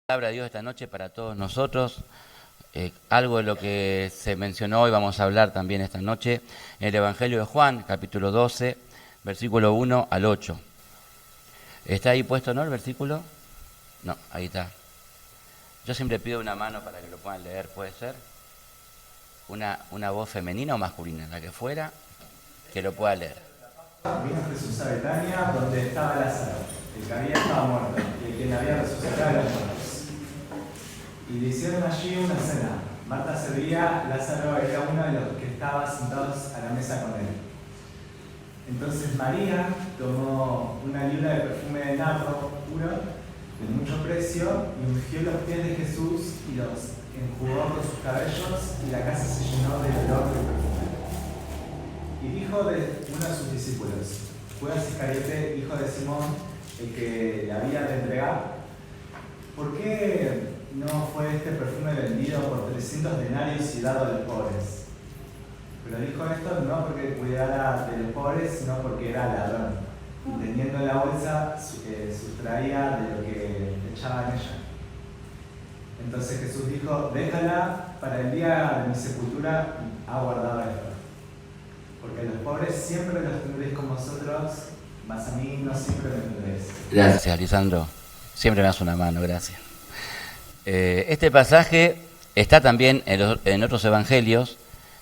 Palabra de Dios esta noche para todos nosotros. Algo de lo que se mencionó hoy vamos a hablar también esta noche en el Evangelio de Juan, capítulo 12, versículo 1 al 8. ¿Está ahí puesto, no, el versículo? No, ahí está. Yo siempre pido una mano para que lo puedan leer, ¿puede ser? Una voz femenina o masculina, la que fuera, que lo pueda leer. Vino Jesús a Betania, donde estaba Lázaro, el que había estado muerto, y el que le había resucitado de los muertos. Y le hicieron allí una cena. Marta servía, Lázaro era uno de los que estaba sentados a la mesa con él. Entonces María tomó una libra de perfume de nardo puro, de mucho precio, y ungió los pies de Jesús y los enjugó con sus cabellos, y la casa se llenó del olor del perfume. Y dijo de uno de sus discípulos, Judas Iscariote, hijo de Simón, el que le había de entregar, ¿por qué no fue este perfume vendido por 300 denarios y dado a los pobres? Pero dijo esto no porque cuidara de los pobres, sino porque era ladrón. Y teniendo en la bolsa, sustraía de lo que echaba en ella. Entonces Jesús dijo, déjala, para el día de mi sepultura ha guardado esto. Porque a los pobres siempre los tendréis con vosotros, mas a mí no siempre me tendréis. Gracias, Lisandro. Siempre me das una mano, gracias. Este pasaje está también en otros evangelios.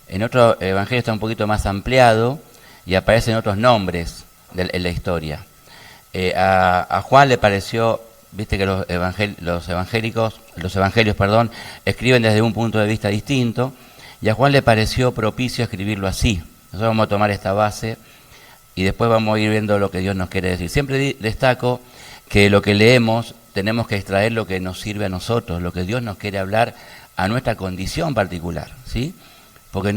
En otro evangelio está un poquito más ampliado y aparecen otros nombres en la historia. A Juan le pareció, viste que los evangelios, escriben desde un punto de vista distinto, y a Juan le pareció propicio escribirlo así. Nosotros vamos a tomar esta base y después vamos a ir viendo lo que Dios nos quiere decir. Siempre destaco que lo que leemos tenemos que extraer lo que nos sirve a nosotros, lo que Dios nos quiere hablar a nuestra condición particular, ¿sí? Porque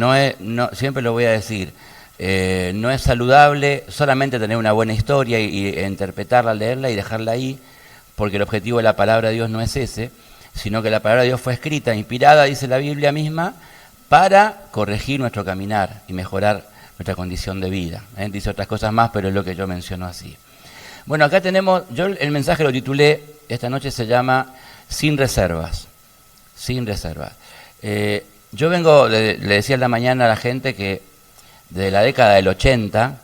siempre lo voy a decir, no es saludable solamente tener una buena historia y interpretarla, leerla y dejarla ahí, porque el objetivo de la palabra de Dios no es ese, sino que la palabra de Dios fue escrita, inspirada, dice la Biblia misma, para corregir nuestro caminar y mejorar nuestra condición de vida. Dice otras cosas más, pero es lo que yo menciono así. Bueno, acá tenemos, yo el mensaje lo titulé, esta noche se llama Sin reservas. Sin reservas. Yo le decía en la mañana a la gente que desde la década del 80,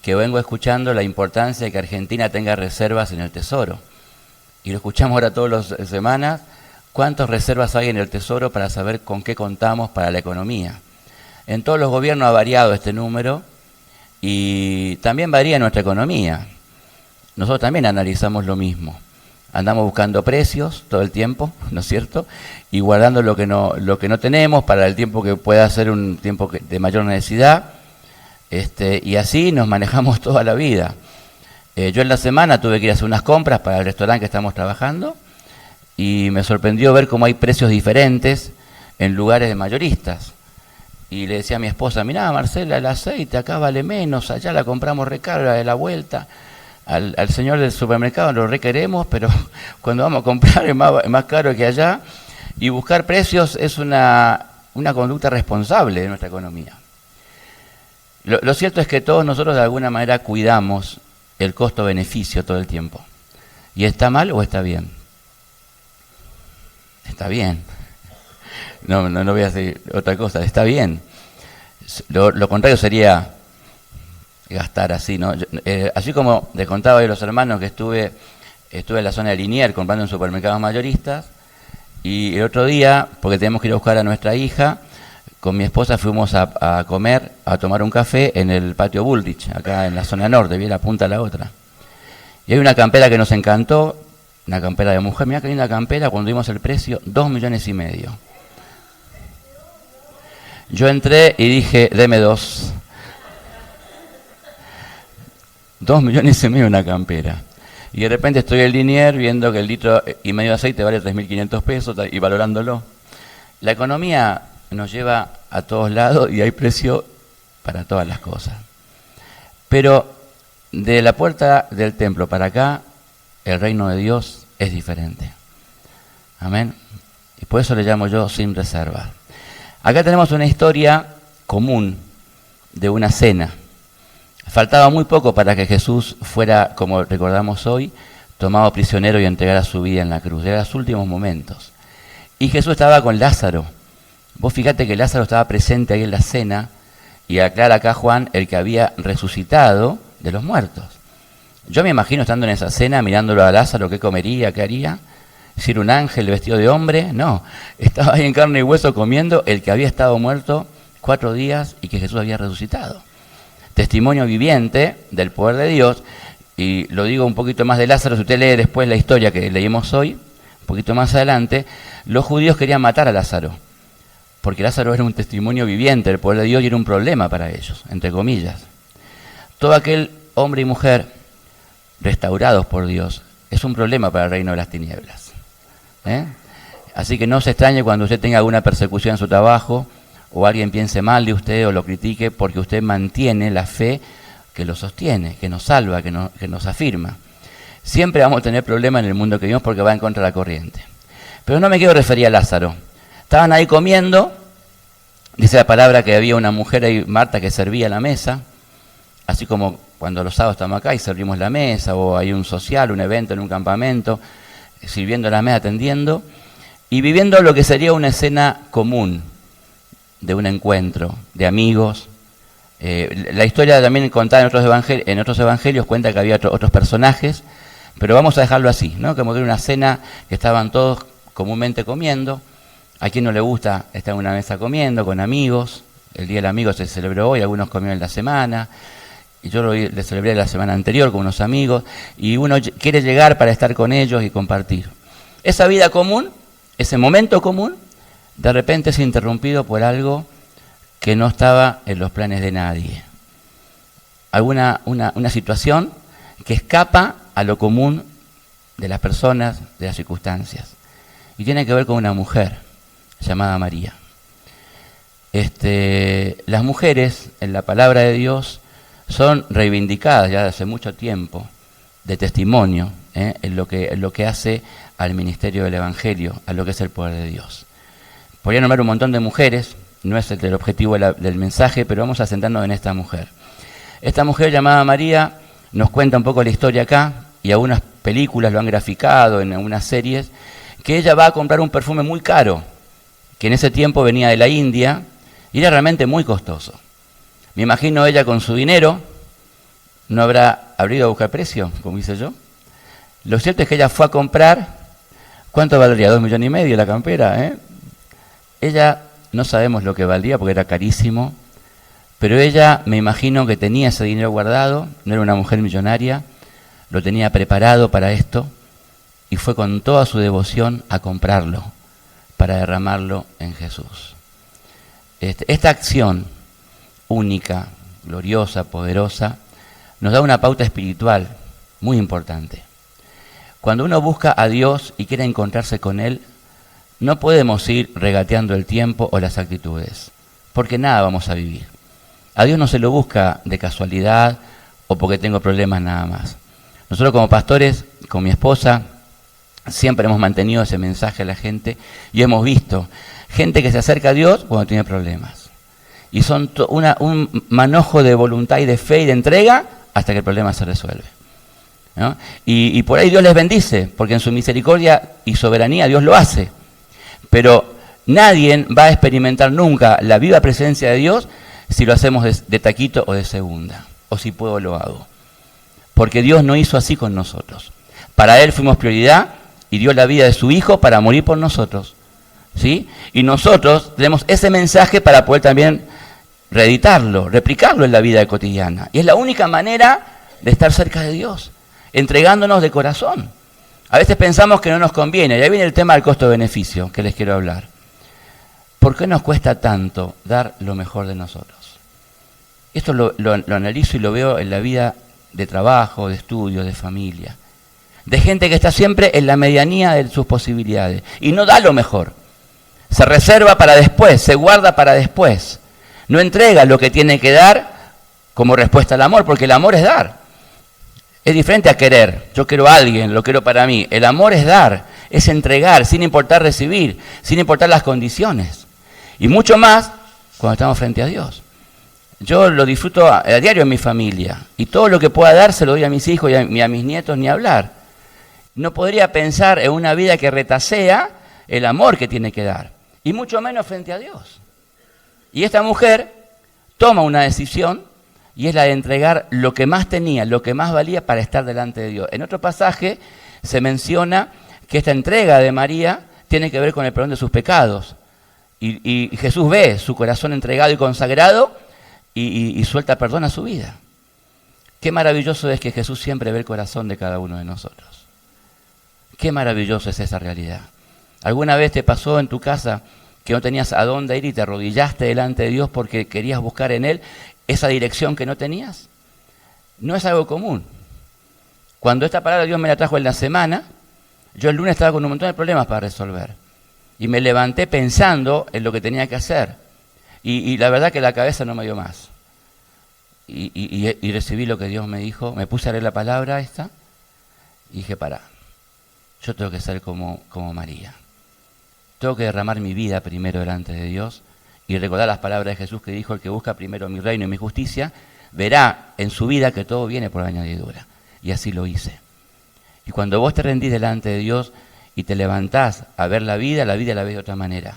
que vengo escuchando la importancia de que Argentina tenga reservas en el Tesoro. Y lo escuchamos ahora todas las semanas, cuántas reservas hay en el Tesoro para saber con qué contamos para la economía. En todos los gobiernos ha variado este número y también varía nuestra economía. Nosotros también analizamos lo mismo. Andamos buscando precios todo el tiempo, ¿no es cierto? Y guardando lo que no tenemos para el tiempo que pueda ser un tiempo de mayor necesidad. Y así nos manejamos toda la vida. Yo en la semana tuve que ir a hacer unas compras para el restaurante que estamos trabajando y me sorprendió ver cómo hay precios diferentes en lugares de mayoristas. Y le decía a mi esposa, mirá Marcela, el aceite acá vale menos, allá la compramos recarga de la vuelta. Al señor del supermercado lo requeremos, pero cuando vamos a comprar es más caro que allá. Y buscar precios es una conducta responsable de nuestra economía. Lo cierto es que todos nosotros de alguna manera cuidamos el costo-beneficio todo el tiempo. ¿Y está mal o está bien? Está bien. No voy a decir otra cosa, está bien. Lo contrario sería gastar así, ¿no? Así como les contaba a los hermanos que estuve en la zona de Liniers comprando en supermercados mayoristas, y el otro día, porque tenemos que ir a buscar a nuestra hija, con mi esposa fuimos a comer, a tomar un café en el patio Bullrich, acá en la zona norte, vi la punta a la otra. Y hay una campera que nos encantó, una campera de mujer, mirá que linda campera, cuando vimos el precio, 2,5 millones. Yo entré y dije, deme 2. 2,5 millones una campera. Y de repente estoy en Liniers viendo que el litro y medio de aceite vale 3.500 pesos y valorándolo. La economía nos lleva a todos lados y hay precio para todas las cosas. Pero de la puerta del templo para acá, el reino de Dios es diferente. Amén. Y por eso le llamo yo sin reserva. Acá tenemos una historia común de una cena. Faltaba muy poco para que Jesús fuera, como recordamos hoy, tomado prisionero y entregara su vida en la cruz. Eran los últimos momentos. Y Jesús estaba con Lázaro. Vos fíjate que Lázaro estaba presente ahí en la cena y aclara acá Juan el que había resucitado de los muertos. Yo me imagino estando en esa cena, mirándolo a Lázaro, qué comería, qué haría. Si era un ángel vestido de hombre, no. Estaba ahí en carne y hueso comiendo el que había estado muerto 4 días y que Jesús había resucitado. Testimonio viviente del poder de Dios. Y lo digo un poquito más de Lázaro, si usted lee después la historia que leímos hoy, un poquito más adelante, los judíos querían matar a Lázaro, porque Lázaro era un testimonio viviente del poder de Dios y era un problema para ellos, entre comillas. Todo aquel hombre y mujer restaurados por Dios es un problema para el reino de las tinieblas. Así que no se extrañe cuando usted tenga alguna persecución en su trabajo o alguien piense mal de usted o lo critique, porque usted mantiene la fe que lo sostiene, que nos salva, que nos afirma. Siempre vamos a tener problemas en el mundo que vivimos porque va en contra de la corriente. Pero no me quiero referir a Lázaro. Estaban ahí comiendo, dice la palabra que había una mujer ahí, Marta, que servía la mesa, así como cuando los sábados estamos acá y servimos la mesa, o hay un social, un evento en un campamento, sirviendo la mesa, atendiendo, y viviendo lo que sería una escena común de un encuentro de amigos. La historia también contada en otros evangelios cuenta que había otros personajes, pero vamos a dejarlo así, ¿no? Como que era una cena que estaban todos comúnmente comiendo. A quien no le gusta estar en una mesa comiendo con amigos. El Día del Amigo se celebró hoy, algunos comieron en la semana, y yo le celebré la semana anterior con unos amigos, y uno quiere llegar para estar con ellos y compartir. Esa vida común, ese momento común, de repente es interrumpido por algo que no estaba en los planes de nadie. Una situación que escapa a lo común de las personas, de las circunstancias. Y tiene que ver con una mujer llamada María. Las mujeres, en la palabra de Dios, son reivindicadas ya hace mucho tiempo de testimonio en lo que hace al ministerio del Evangelio, a lo que es el poder de Dios. Podría nombrar un montón de mujeres, no es el objetivo del mensaje, pero vamos a centrarnos en esta mujer. Esta mujer llamada María nos cuenta un poco la historia acá, y algunas películas lo han graficado en algunas series, que ella va a comprar un perfume muy caro, que en ese tiempo venía de la India, y era realmente muy costoso. Me imagino ella con su dinero, no habrá ido a buscar precio, como hice yo. Lo cierto es que ella fue a comprar, ¿cuánto valdría? 2,5 millones la campera, Ella, no sabemos lo que valía porque era carísimo, pero ella, me imagino que tenía ese dinero guardado, no era una mujer millonaria, lo tenía preparado para esto, y fue con toda su devoción a comprarlo, para derramarlo en Jesús. Esta acción única, gloriosa, poderosa, nos da una pauta espiritual muy importante. Cuando uno busca a Dios y quiere encontrarse con Él, no podemos ir regateando el tiempo o las actitudes, porque nada vamos a vivir. A Dios no se lo busca de casualidad o porque tengo problemas nada más. Nosotros como pastores, con mi esposa, siempre hemos mantenido ese mensaje a la gente y hemos visto gente que se acerca a Dios cuando tiene problemas. Y son un manojo de voluntad y de fe y de entrega hasta que el problema se resuelve, ¿no? Y por ahí Dios les bendice, porque en su misericordia y soberanía Dios lo hace. Pero nadie va a experimentar nunca la viva presencia de Dios si lo hacemos de taquito o de segunda, o si puedo lo hago. Porque Dios no hizo así con nosotros. Para Él fuimos prioridad y dio la vida de su Hijo para morir por nosotros, ¿sí? Y nosotros tenemos ese mensaje para poder también reeditarlo, replicarlo en la vida cotidiana. Y es la única manera de estar cerca de Dios, entregándonos de corazón. A veces pensamos que no nos conviene, y ahí viene el tema del costo-beneficio que les quiero hablar. ¿Por qué nos cuesta tanto dar lo mejor de nosotros? Esto lo analizo y lo veo en la vida de trabajo, de estudio, de familia. De gente que está siempre en la medianía de sus posibilidades y no da lo mejor. Se reserva para después, se guarda para después. No entrega lo que tiene que dar como respuesta al amor, porque el amor es dar. Es diferente a querer. Yo quiero a alguien, lo quiero para mí. El amor es dar, es entregar, sin importar recibir, sin importar las condiciones. Y mucho más cuando estamos frente a Dios. Yo lo disfruto a diario en mi familia. Y todo lo que pueda dar se lo doy a mis hijos y a mis nietos, ni hablar. No podría pensar en una vida que retasea el amor que tiene que dar, y mucho menos frente a Dios. Y esta mujer toma una decisión, y es la de entregar lo que más tenía, lo que más valía para estar delante de Dios. En otro pasaje se menciona que esta entrega de María tiene que ver con el perdón de sus pecados. Y Jesús ve su corazón entregado y consagrado y suelta perdón a su vida. Qué maravilloso es que Jesús siempre ve el corazón de cada uno de nosotros. Qué maravilloso es esa realidad. ¿Alguna vez te pasó en tu casa que no tenías a dónde ir y te arrodillaste delante de Dios porque querías buscar en Él esa dirección que no tenías? No es algo común. Cuando esta palabra Dios me la trajo en la semana, yo el lunes estaba con un montón de problemas para resolver. Y me levanté pensando en lo que tenía que hacer. Y la verdad que la cabeza no me dio más. Y recibí lo que Dios me dijo. Me puse a leer la palabra esta. Y dije, pará, yo tengo que ser como María. Tengo que derramar mi vida primero delante de Dios. Y recordar las palabras de Jesús que dijo, el que busca primero mi reino y mi justicia, verá en su vida que todo viene por añadidura. Y así lo hice. Y cuando vos te rendís delante de Dios y te levantás a ver la vida la ves de otra manera.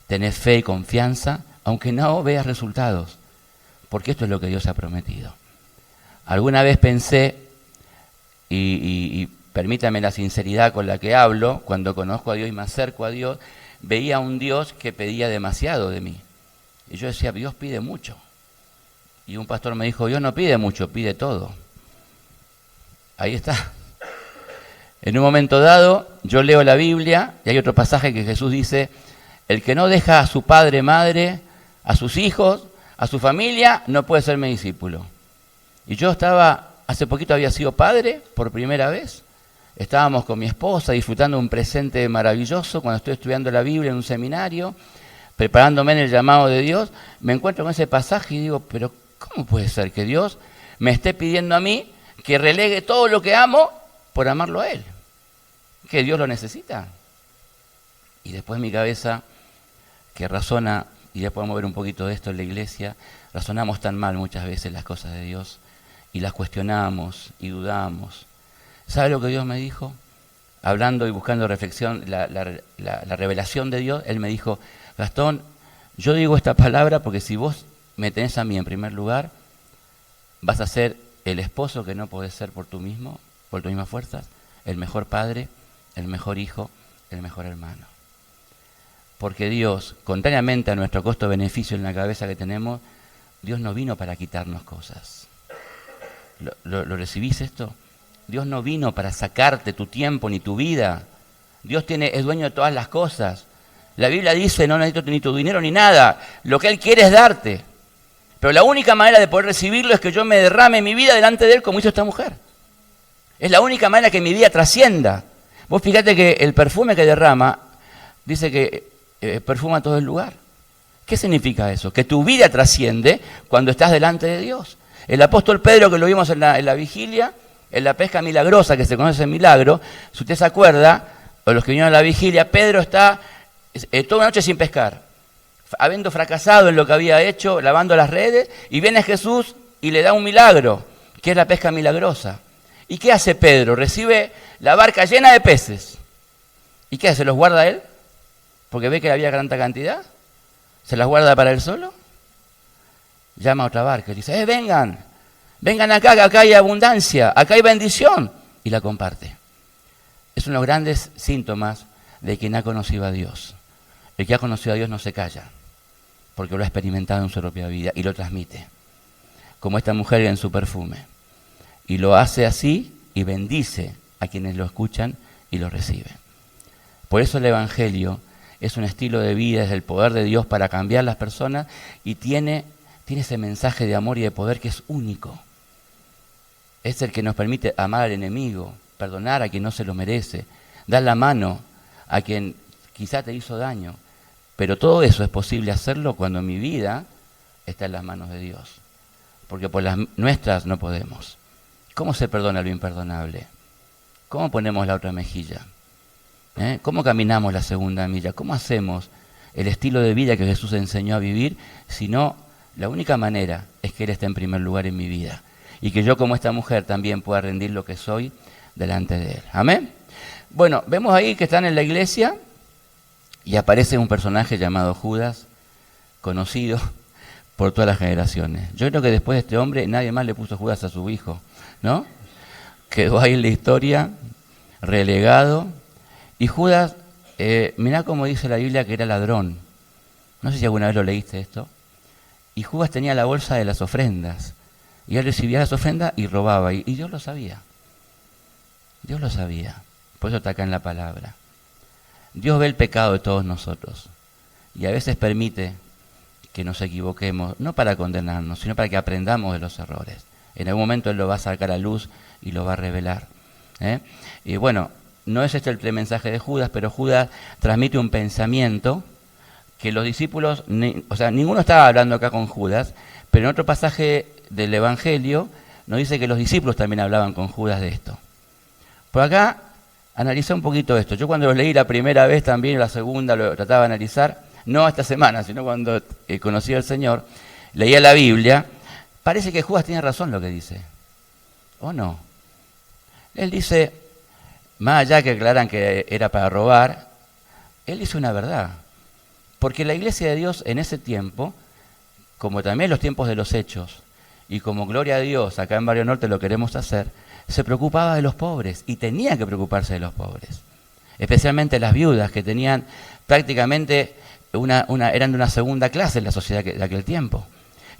Tenés fe y confianza, aunque no veas resultados, porque esto es lo que Dios ha prometido. Alguna vez pensé, y permítame la sinceridad con la que hablo, cuando conozco a Dios y me acerco a Dios, veía a un Dios que pedía demasiado de mí. Y yo decía, Dios pide mucho. Y un pastor me dijo, Dios no pide mucho, pide todo. Ahí está. En un momento dado, yo leo la Biblia y hay otro pasaje que Jesús dice, el que no deja a su padre, madre, a sus hijos, a su familia, no puede ser mi discípulo. Y yo hace poquito había sido padre por primera vez. Estábamos con mi esposa disfrutando un presente maravilloso cuando estoy estudiando la Biblia en un seminario, preparándome en el llamado de Dios, me encuentro con ese pasaje y digo, pero ¿cómo puede ser que Dios me esté pidiendo a mí que relegue todo lo que amo por amarlo a Él? ¿Que Dios lo necesita? Y después mi cabeza, que razona, y ya podemos ver un poquito de esto en la iglesia, razonamos tan mal muchas veces las cosas de Dios, y las cuestionamos y dudamos. ¿Sabe lo que Dios me dijo? Hablando y buscando reflexión, la revelación de Dios, Él me dijo, Gastón, yo digo esta palabra porque si vos me tenés a mí en primer lugar, vas a ser el esposo que no podés ser por tú mismo, por tus mismas fuerzas, el mejor padre, el mejor hijo, el mejor hermano. Porque Dios, contrariamente a nuestro costo-beneficio en la cabeza que tenemos, Dios no vino para quitarnos cosas. ¿Lo recibís esto? Dios no vino para sacarte tu tiempo ni tu vida. Dios es dueño de todas las cosas. La Biblia dice, no necesito ni tu dinero ni nada. Lo que Él quiere es darte. Pero la única manera de poder recibirlo es que yo me derrame mi vida delante de Él como hizo esta mujer. Es la única manera que mi vida trascienda. Vos fíjate que el perfume que derrama, dice que perfuma todo el lugar. ¿Qué significa eso? Que tu vida trasciende cuando estás delante de Dios. El apóstol Pedro, que lo vimos en la vigilia, en la pesca milagrosa, que se conoce en milagro, si usted se acuerda, o los que vinieron a la vigilia, Pedro está toda una noche sin pescar, habiendo fracasado en lo que había hecho, lavando las redes, y viene Jesús y le da un milagro, que es la pesca milagrosa. ¿Y qué hace Pedro? Recibe la barca llena de peces. ¿Y qué hace? ¿Los guarda él? Porque ve que había tanta cantidad. ¿Se las guarda para él solo? Llama a otra barca y dice, vengan acá, que acá hay abundancia, acá hay bendición. Y la comparte. Es uno de los grandes síntomas de quien ha conocido a Dios. El que ha conocido a Dios no se calla, porque lo ha experimentado en su propia vida y lo transmite. Como esta mujer en su perfume. Y lo hace así y bendice a quienes lo escuchan y lo reciben. Por eso el Evangelio es un estilo de vida, es el poder de Dios para cambiar las personas y tiene ese mensaje de amor y de poder que es único. Es el que nos permite amar al enemigo, perdonar a quien no se lo merece, dar la mano a quien quizá te hizo daño. Pero todo eso es posible hacerlo cuando mi vida está en las manos de Dios. Porque por las nuestras no podemos. ¿Cómo se perdona lo imperdonable? ¿Cómo ponemos la otra mejilla? ¿Cómo caminamos la segunda milla? ¿Cómo hacemos el estilo de vida que Jesús enseñó a vivir? Si no, la única manera es que Él esté en primer lugar en mi vida. Y que yo como esta mujer también pueda rendir lo que soy delante de él. Amén. Bueno, vemos ahí que están en la iglesia y aparece un personaje llamado Judas, conocido por todas las generaciones. Yo creo que después de este hombre nadie más le puso Judas a su hijo, ¿no? Quedó ahí en la historia, relegado. Y Judas, mirá cómo dice la Biblia que era ladrón. No sé si alguna vez lo leíste esto. Y Judas tenía la bolsa de las ofrendas. Y él recibía las ofrendas y robaba. Y Dios lo sabía. Dios lo sabía. Por eso está acá en la palabra. Dios ve el pecado de todos nosotros. Y a veces permite que nos equivoquemos, no para condenarnos, sino para que aprendamos de los errores. En algún momento Él lo va a sacar a luz y lo va a revelar. Y bueno, no es este el mensaje de Judas, pero Judas transmite un pensamiento que los discípulos, ninguno estaba hablando acá con Judas, pero en otro pasaje del Evangelio nos dice que los discípulos también hablaban con Judas de esto. Por acá, analicé un poquito esto. Yo cuando lo leí la primera vez también, la segunda lo trataba de analizar, no esta semana, sino cuando conocí al Señor, leía la Biblia, parece que Judas tiene razón lo que dice. ¿O no? Él dice, más allá que aclaran que era para robar, él dice una verdad. Porque la iglesia de Dios en ese tiempo, como también en los tiempos de los Hechos, y como gloria a Dios, acá en Barrio Norte lo queremos hacer, se preocupaba de los pobres y tenía que preocuparse de los pobres. Especialmente las viudas que tenían prácticamente eran de una segunda clase en la sociedad de aquel tiempo.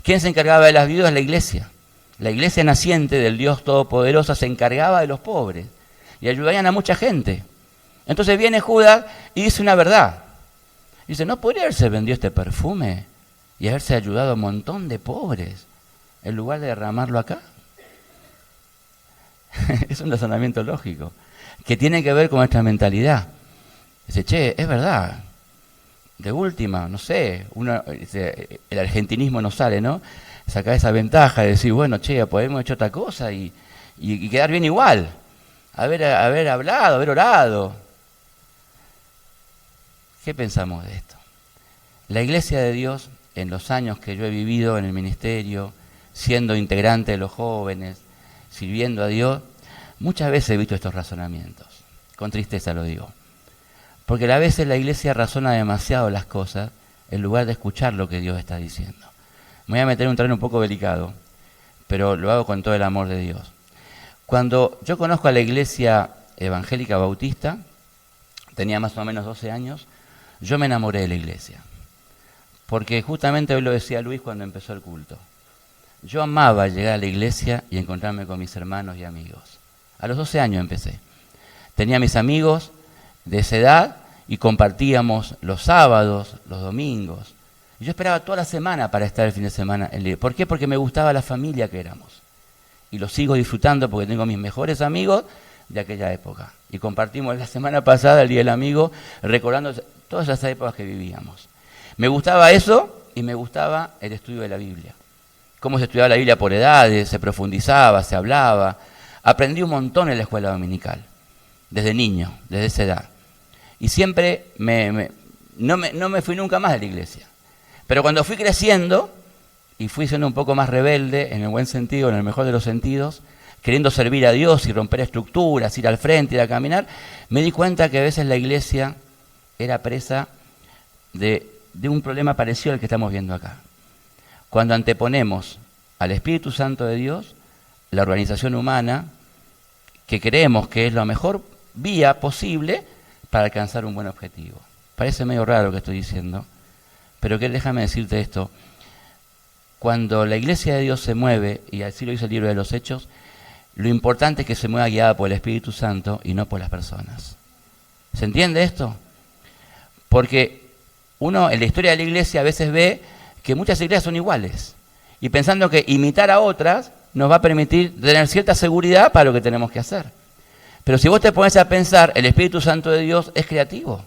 ¿Quién se encargaba de las viudas? La iglesia. La iglesia naciente del Dios Todopoderoso se encargaba de los pobres y ayudaban a mucha gente. Entonces viene Judas y dice una verdad. Dice, ¿no podría haberse vendido este perfume y haberse ayudado a un montón de pobres en lugar de derramarlo acá? Es un razonamiento lógico que tiene que ver con nuestra mentalidad. Dice, che, es verdad. De última, no sé, el argentinismo nos sale, ¿no? Sacar esa ventaja de decir, bueno, che, podemos hecho otra cosa y quedar bien igual. Haber hablado, haber orado. ¿Qué pensamos de esto? La iglesia de Dios, en los años que yo he vivido en el ministerio, siendo integrante de los jóvenes, sirviendo a Dios, muchas veces he visto estos razonamientos. Con tristeza lo digo. Porque a veces la iglesia razona demasiado las cosas en lugar de escuchar lo que Dios está diciendo. Me voy a meter en un terreno un poco delicado, pero lo hago con todo el amor de Dios. Cuando yo conozco a la iglesia evangélica bautista, tenía más o menos 12 años, yo me enamoré de la iglesia. Porque justamente hoy lo decía Luis cuando empezó el culto. Yo amaba llegar a la iglesia y encontrarme con mis hermanos y amigos. A los 12 años empecé. Tenía mis amigos de esa edad y compartíamos los sábados, los domingos. Y yo esperaba toda la semana para estar el fin de semana en la iglesia. ¿Por qué? Porque me gustaba la familia que éramos. Y lo sigo disfrutando porque tengo mis mejores amigos de aquella época. Y compartimos la semana pasada, el Día del Amigo, recordando todas esas épocas que vivíamos. Me gustaba eso y me gustaba el estudio de la Biblia. Cómo se estudiaba la Biblia por edades, se profundizaba, se hablaba. Aprendí un montón en la escuela dominical, desde niño, desde esa edad. Y siempre no me fui nunca más de la iglesia. Pero cuando fui creciendo y fui siendo un poco más rebelde, en el buen sentido, en el mejor de los sentidos, queriendo servir a Dios y romper estructuras, ir al frente, ir a caminar, me di cuenta que a veces la iglesia era presa de un problema parecido al que estamos viendo acá. Cuando anteponemos al Espíritu Santo de Dios, la organización humana, que creemos que es la mejor vía posible para alcanzar un buen objetivo. Parece medio raro lo que estoy diciendo, pero déjame decirte esto. Cuando la iglesia de Dios se mueve, y así lo dice el libro de los Hechos, lo importante es que se mueva guiada por el Espíritu Santo y no por las personas. ¿Se entiende esto? Porque uno en la historia de la iglesia a veces ve que muchas iglesias son iguales y pensando que imitar a otras nos va a permitir tener cierta seguridad para lo que tenemos que hacer. Pero si vos te pones a pensar, el Espíritu Santo de Dios es creativo.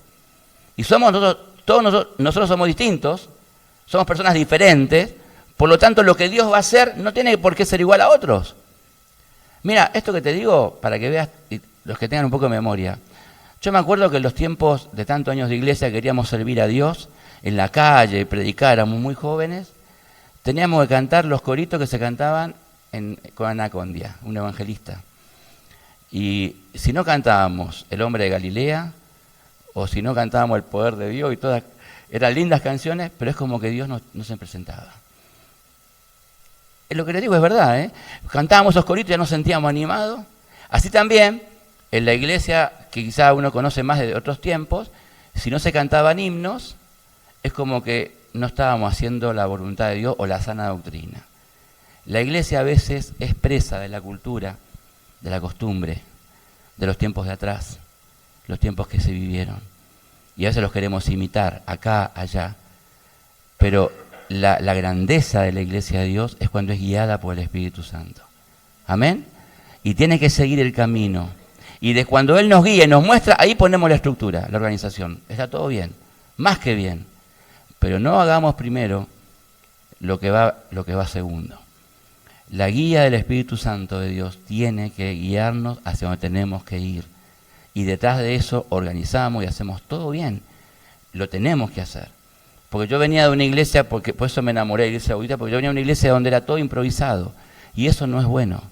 Y nosotros somos distintos, somos personas diferentes, por lo tanto lo que Dios va a hacer no tiene por qué ser igual a otros. Mira, esto que te digo, para que veas, los que tengan un poco de memoria, yo me acuerdo que en los tiempos de tantos años de iglesia queríamos servir a Dios en la calle, predicar, éramos muy jóvenes, teníamos que cantar los coritos que se cantaban con Anacondia, un evangelista. Y si no cantábamos El hombre de Galilea, o si no cantábamos El poder de Dios, y todas, eran lindas canciones, pero es como que Dios no se presentaba. Lo que les digo es verdad, ¿eh? Cantábamos esos coritos y ya nos sentíamos animados. Así también, en la iglesia, que quizá uno conoce más de otros tiempos, si no se cantaban himnos, es como que no estábamos haciendo la voluntad de Dios o la sana doctrina. La iglesia a veces es presa de la cultura, de la costumbre, de los tiempos de atrás, los tiempos que se vivieron. Y a veces los queremos imitar, acá, allá. Pero la grandeza de la iglesia de Dios es cuando es guiada por el Espíritu Santo. ¿Amén? Y tiene que seguir el camino. Y de cuando Él nos guía y nos muestra, ahí ponemos la estructura, la organización. Está todo bien, más que bien. Pero no hagamos primero lo que va segundo. La guía del Espíritu Santo de Dios tiene que guiarnos hacia donde tenemos que ir. Y detrás de eso organizamos y hacemos todo bien. Lo tenemos que hacer. Porque yo venía de una iglesia, por eso me enamoré de la iglesia ahorita, porque yo venía de una iglesia donde era todo improvisado. Y eso no es bueno.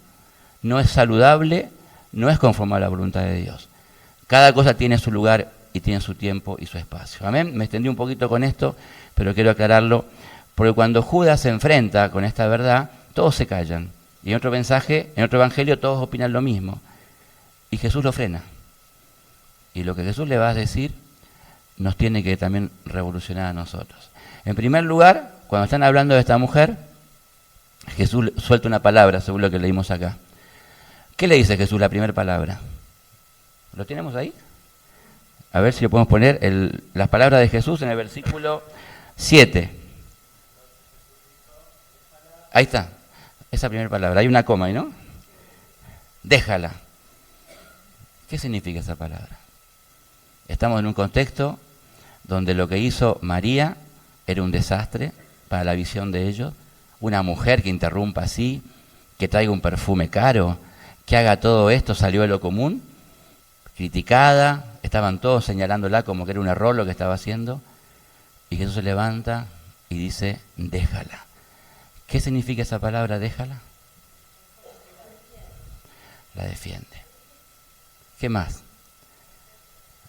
No es saludable, no es conforme a la voluntad de Dios. Cada cosa tiene su lugar y tiene su tiempo y su espacio. Amén. Me extendí un poquito con esto, pero quiero aclararlo, porque cuando Judas se enfrenta con esta verdad, todos se callan. Y en otro mensaje, en otro evangelio, todos opinan lo mismo. Y Jesús lo frena. Y lo que Jesús le va a decir nos tiene que también revolucionar a nosotros. En primer lugar, cuando están hablando de esta mujer, Jesús suelta una palabra, según lo que leímos acá. ¿Qué le dice Jesús, la primera palabra? ¿Lo tenemos ahí? A ver si lo podemos poner, las palabras de Jesús en el versículo 7. Ahí está, esa primera palabra. Hay una coma ahí, ¿no? Déjala. ¿Qué significa esa palabra? Estamos en un contexto donde lo que hizo María era un desastre para la visión de ellos. Una mujer que interrumpa así, que traiga un perfume caro, que haga todo esto, salió de lo común, criticada, estaban todos señalándola como que era un error lo que estaba haciendo. Y Jesús se levanta y dice, déjala. ¿Qué significa esa palabra, déjala? La defiende. ¿Qué más?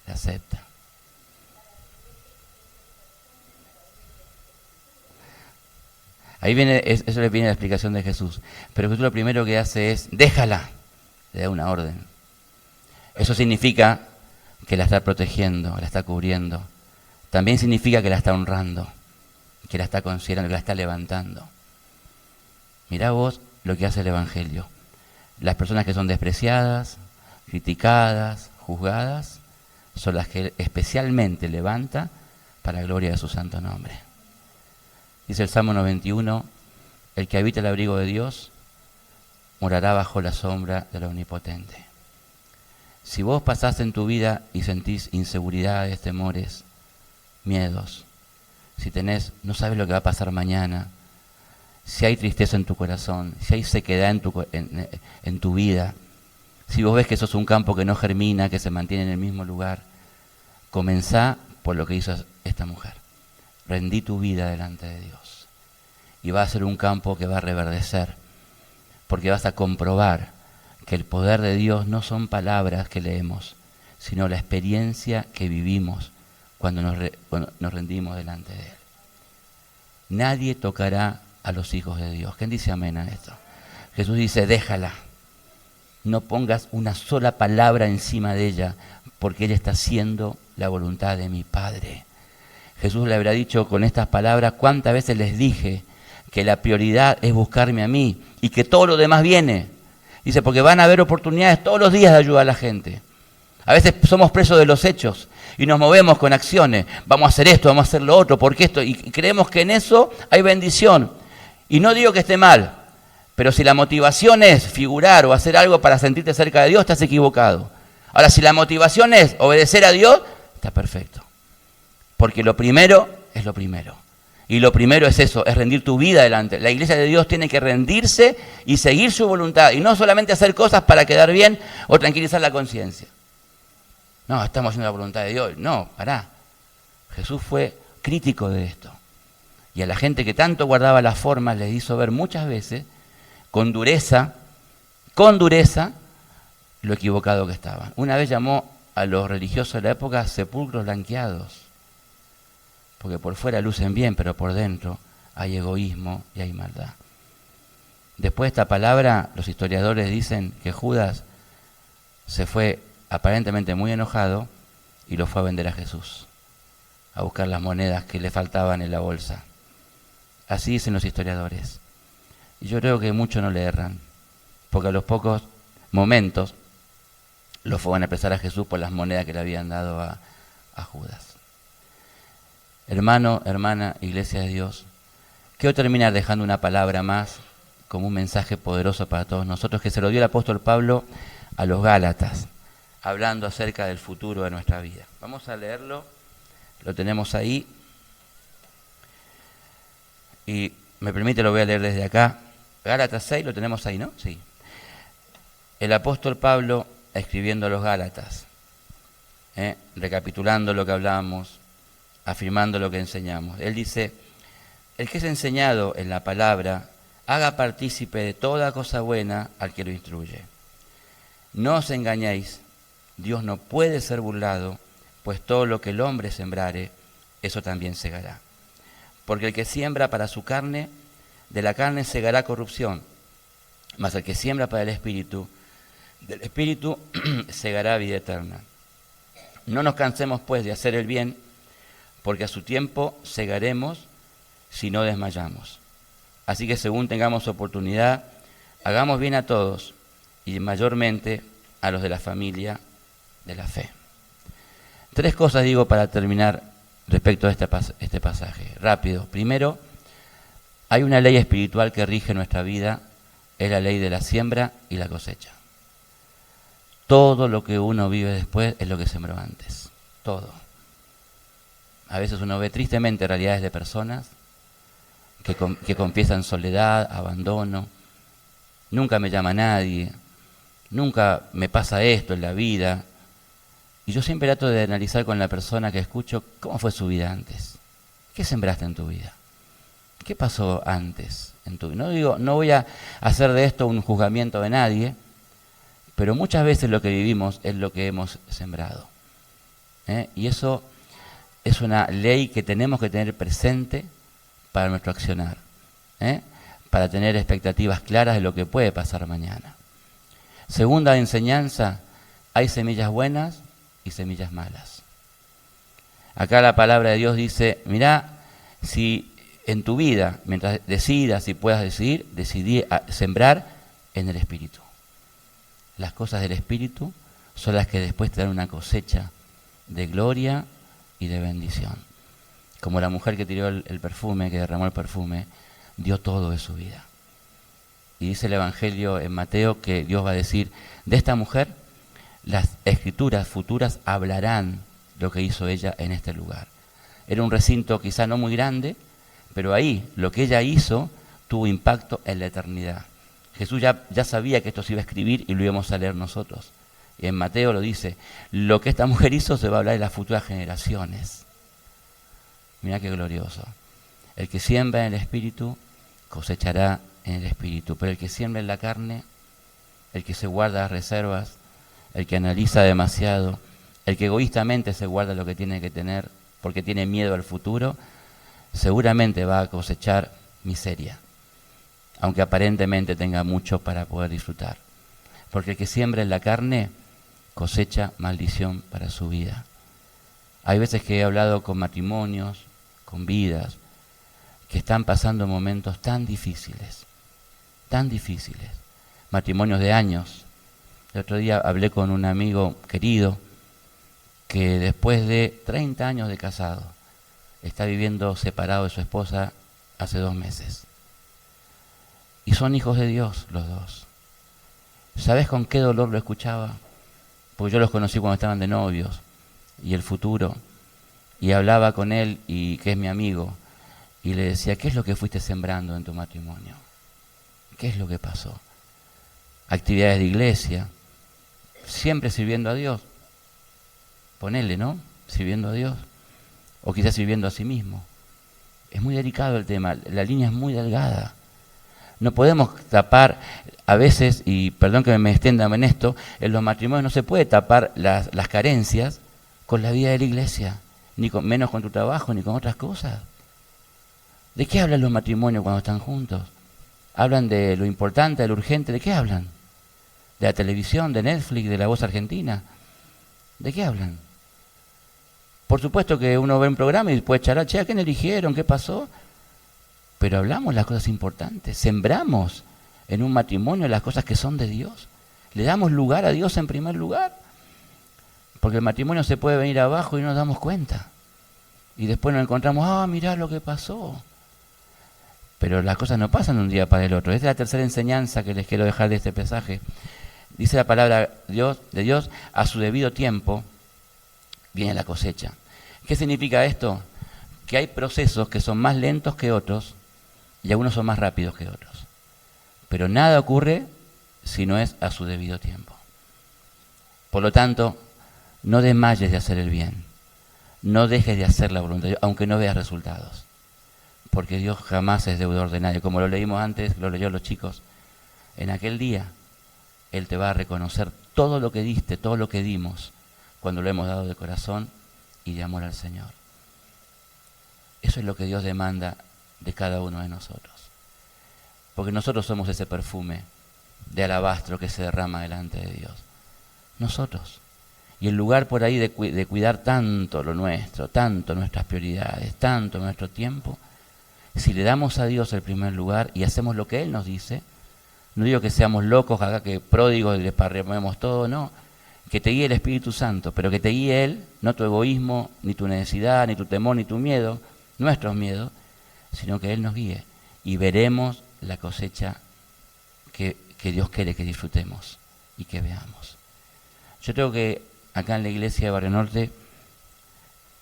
La acepta. Ahí viene, eso le viene la explicación de Jesús. Pero Jesús lo primero que hace es, déjala. Le da una orden. Eso significa que la está protegiendo, la está cubriendo. También significa que la está honrando, que la está considerando, que la está levantando. Mirá vos lo que hace el Evangelio. Las personas que son despreciadas, criticadas, juzgadas, son las que especialmente levanta para la gloria de su santo nombre. Dice el Salmo 91, el que habita el abrigo de Dios morará bajo la sombra del Omnipotente. Si vos pasás en tu vida y sentís inseguridades, temores, miedos, si no sabes lo que va a pasar mañana, si hay tristeza en tu corazón, si hay sequedad en tu vida, si vos ves que sos un campo que no germina, que se mantiene en el mismo lugar, comenzá por lo que hizo esta mujer. Rendí tu vida delante de Dios. Y va a ser un campo que va a reverdecer, porque vas a comprobar que el poder de Dios no son palabras que leemos, sino la experiencia que vivimos cuando nos rendimos delante de Él. Nadie tocará a los hijos de Dios. ¿Quién dice amén a esto? Jesús dice, déjala. No pongas una sola palabra encima de ella, porque ella está haciendo la voluntad de mi Padre. Jesús le habrá dicho con estas palabras, ¿cuántas veces les dije que la prioridad es buscarme a mí y que todo lo demás viene? Dice, porque van a haber oportunidades todos los días de ayudar a la gente. A veces somos presos de los hechos y nos movemos con acciones. Vamos a hacer esto, vamos a hacer lo otro, porque esto, y creemos que en eso hay bendición. Y no digo que esté mal, pero si la motivación es figurar o hacer algo para sentirte cerca de Dios, estás equivocado. Ahora, si la motivación es obedecer a Dios, está perfecto. Porque lo primero es lo primero. Y lo primero es eso, es rendir tu vida delante. La iglesia de Dios tiene que rendirse y seguir su voluntad. Y no solamente hacer cosas para quedar bien o tranquilizar la conciencia. No, estamos haciendo la voluntad de Dios. No, pará. Jesús fue crítico de esto. Y a la gente que tanto guardaba las formas les hizo ver muchas veces, con dureza, lo equivocado que estaban. Una vez llamó a los religiosos de la época sepulcros blanqueados, porque por fuera lucen bien, pero por dentro hay egoísmo y hay maldad. Después de esta palabra, los historiadores dicen que Judas se fue aparentemente muy enojado y lo fue a vender a Jesús, a buscar las monedas que le faltaban en la bolsa. Así dicen los historiadores. Y yo creo que muchos no le erran, porque a los pocos momentos lo fueron a prestar a Jesús por las monedas que le habían dado a Judas. Hermano, hermana, iglesia de Dios, quiero terminar dejando una palabra más como un mensaje poderoso para todos nosotros, que se lo dio el apóstol Pablo a los Gálatas, hablando acerca del futuro de nuestra vida. Vamos a leerlo, lo tenemos ahí, y me permite, lo voy a leer desde acá. Gálatas 6, lo tenemos ahí, ¿no? Sí. El apóstol Pablo escribiendo a los Gálatas, recapitulando lo que hablamos, afirmando lo que enseñamos. Él dice: el que es enseñado en la palabra, haga partícipe de toda cosa buena al que lo instruye. No os engañéis, Dios no puede ser burlado, pues todo lo que el hombre sembrare, eso también segará. Porque el que siembra para su carne, de la carne segará corrupción, mas el que siembra para el Espíritu, del Espíritu segará vida eterna. No nos cansemos pues de hacer el bien, porque a su tiempo segaremos si no desmayamos. Así que según tengamos oportunidad, hagamos bien a todos, y mayormente a los de la familia de la fe. 3 cosas digo para terminar respecto a este pasaje. Rápido. Primero, hay una ley espiritual que rige nuestra vida, es la ley de la siembra y la cosecha. Todo lo que uno vive después es lo que sembró antes. Todo. A veces uno ve tristemente realidades de personas que confiesan soledad, abandono. Nunca me llama nadie, nunca me pasa esto en la vida. Y yo siempre trato de analizar con la persona que escucho cómo fue su vida antes. ¿Qué sembraste en tu vida? ¿Qué pasó antes en tu vida? No voy a hacer de esto un juzgamiento de nadie, pero muchas veces lo que vivimos es lo que hemos sembrado. Y eso es una ley que tenemos que tener presente para nuestro accionar, para tener expectativas claras de lo que puede pasar mañana. Segunda enseñanza, hay semillas buenas y semillas malas. Acá la palabra de Dios dice: mirá, si en tu vida, mientras decidas y puedas decidir, decidí sembrar en el Espíritu. Las cosas del Espíritu son las que después te dan una cosecha de gloria y de bendición. Como la mujer que tiró el perfume, que derramó el perfume, dio todo de su vida. Y dice el Evangelio en Mateo que Dios va a decir: de esta mujer las escrituras futuras hablarán lo que hizo ella en este lugar. Era un recinto quizá no muy grande, pero ahí lo que ella hizo tuvo impacto en la eternidad. Jesús ya sabía que esto se iba a escribir y lo íbamos a leer nosotros. Y en Mateo lo dice: lo que esta mujer hizo se va a hablar de las futuras generaciones. Mirá qué glorioso. El que siembra en el Espíritu cosechará en el Espíritu, pero el que siembra en la carne, el que se guarda reservas, el que analiza demasiado, el que egoístamente se guarda lo que tiene que tener porque tiene miedo al futuro, seguramente va a cosechar miseria, aunque aparentemente tenga mucho para poder disfrutar. Porque el que siembra en la carne cosecha maldición para su vida. Hay veces que he hablado con matrimonios, con vidas, que están pasando momentos tan difíciles, matrimonios de años. El otro día hablé con un amigo querido que después de 30 años de casado está viviendo separado de su esposa hace 2 meses. Y son hijos de Dios los dos. ¿Sabes con qué dolor lo escuchaba? Porque yo los conocí cuando estaban de novios, y el futuro, y hablaba con él, y que es mi amigo, y le decía: ¿qué es lo que fuiste sembrando en tu matrimonio? ¿Qué es lo que pasó? Actividades de iglesia, siempre sirviendo a Dios. Ponele, ¿no? Sirviendo a Dios. O quizás sirviendo a sí mismo. Es muy delicado el tema, la línea es muy delgada. No podemos tapar, a veces, y perdón que me extienda en esto, en los matrimonios no se puede tapar las carencias con la vida de la iglesia, ni menos con tu trabajo, ni con otras cosas. ¿De qué hablan los matrimonios cuando están juntos? ¿Hablan de lo importante, de lo urgente? ¿De qué hablan? ¿De la televisión, de Netflix, de La Voz Argentina? ¿De qué hablan? Por supuesto que uno ve un programa y puede charlar, che, ¿a quién eligieron? ¿Qué pasó? Pero hablamos las cosas importantes, sembramos en un matrimonio las cosas que son de Dios. Le damos lugar a Dios en primer lugar. Porque el matrimonio se puede venir abajo y no nos damos cuenta. Y después nos encontramos, mirá lo que pasó. Pero las cosas no pasan de un día para el otro. Esta es la tercera enseñanza que les quiero dejar de este pasaje. Dice la palabra de Dios, a su debido tiempo viene la cosecha. ¿Qué significa esto? Que hay procesos que son más lentos que otros y algunos son más rápidos que otros. Pero nada ocurre si no es a su debido tiempo. Por lo tanto, no desmayes de hacer el bien. No dejes de hacer la voluntad de Dios, aunque no veas resultados. Porque Dios jamás es deudor de nadie. Como lo leímos antes, lo leyó los chicos. En aquel día, Él te va a reconocer todo lo que diste, todo lo que dimos, cuando lo hemos dado de corazón y de amor al Señor. Eso es lo que Dios demanda de cada uno de nosotros. Porque nosotros somos ese perfume de alabastro que se derrama delante de Dios. Nosotros. Y en lugar por ahí de cuidar tanto lo nuestro, tanto nuestras prioridades, tanto nuestro tiempo, si le damos a Dios el primer lugar y hacemos lo que Él nos dice, no digo que seamos locos acá, que pródigos y desparramemos todo, no, que te guíe el Espíritu Santo, pero que te guíe Él, no tu egoísmo, ni tu necesidad, ni tu temor, ni tu miedo, nuestros miedos, sino que Él nos guíe y veremos la cosecha que Dios quiere que disfrutemos y que veamos. Yo creo que acá en la iglesia de Barrio Norte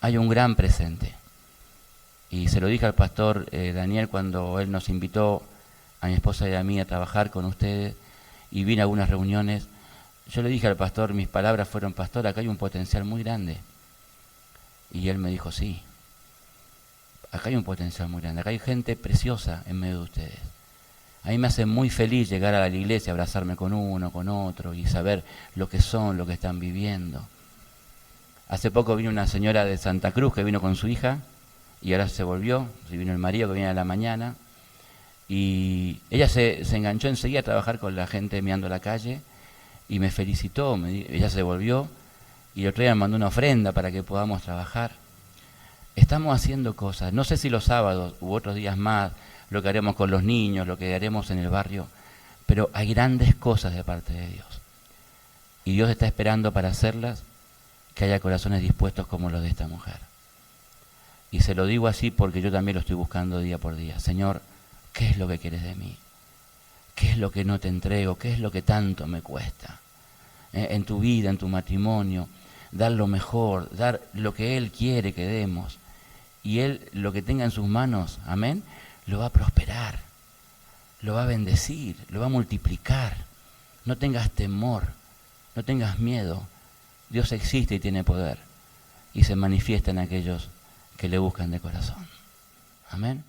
hay un gran presente. Y se lo dije al pastor Daniel cuando él nos invitó a mi esposa y a mí a trabajar con ustedes y vine a algunas reuniones. Yo le dije al pastor, mis palabras fueron, pastor, acá hay un potencial muy grande. Y él me dijo, sí, acá hay un potencial muy grande, acá hay gente preciosa en medio de ustedes. A mí me hace muy feliz llegar a la iglesia, abrazarme con uno, con otro y saber lo que son, lo que están viviendo. Hace poco vino una señora de Santa Cruz que vino con su hija y ahora se volvió, y vino el marido que viene a la mañana y ella se enganchó enseguida a trabajar con la gente mirando la calle y me felicitó, ella se volvió y el otro día me mandó una ofrenda para que podamos trabajar. Estamos haciendo cosas, no sé si los sábados u otros días más, lo que haremos con los niños, lo que haremos en el barrio, pero hay grandes cosas de parte de Dios. Y Dios está esperando para hacerlas, que haya corazones dispuestos como los de esta mujer. Y se lo digo así porque yo también lo estoy buscando día por día. Señor, ¿qué es lo que quieres de mí? ¿Qué es lo que no te entrego? ¿Qué es lo que tanto me cuesta? En tu vida, en tu matrimonio, dar lo mejor, dar lo que Él quiere que demos. Y Él, lo que tenga en sus manos, amén, lo va a prosperar, lo va a bendecir, lo va a multiplicar. No tengas temor, no tengas miedo. Dios existe y tiene poder y se manifiesta en aquellos que le buscan de corazón. Amén.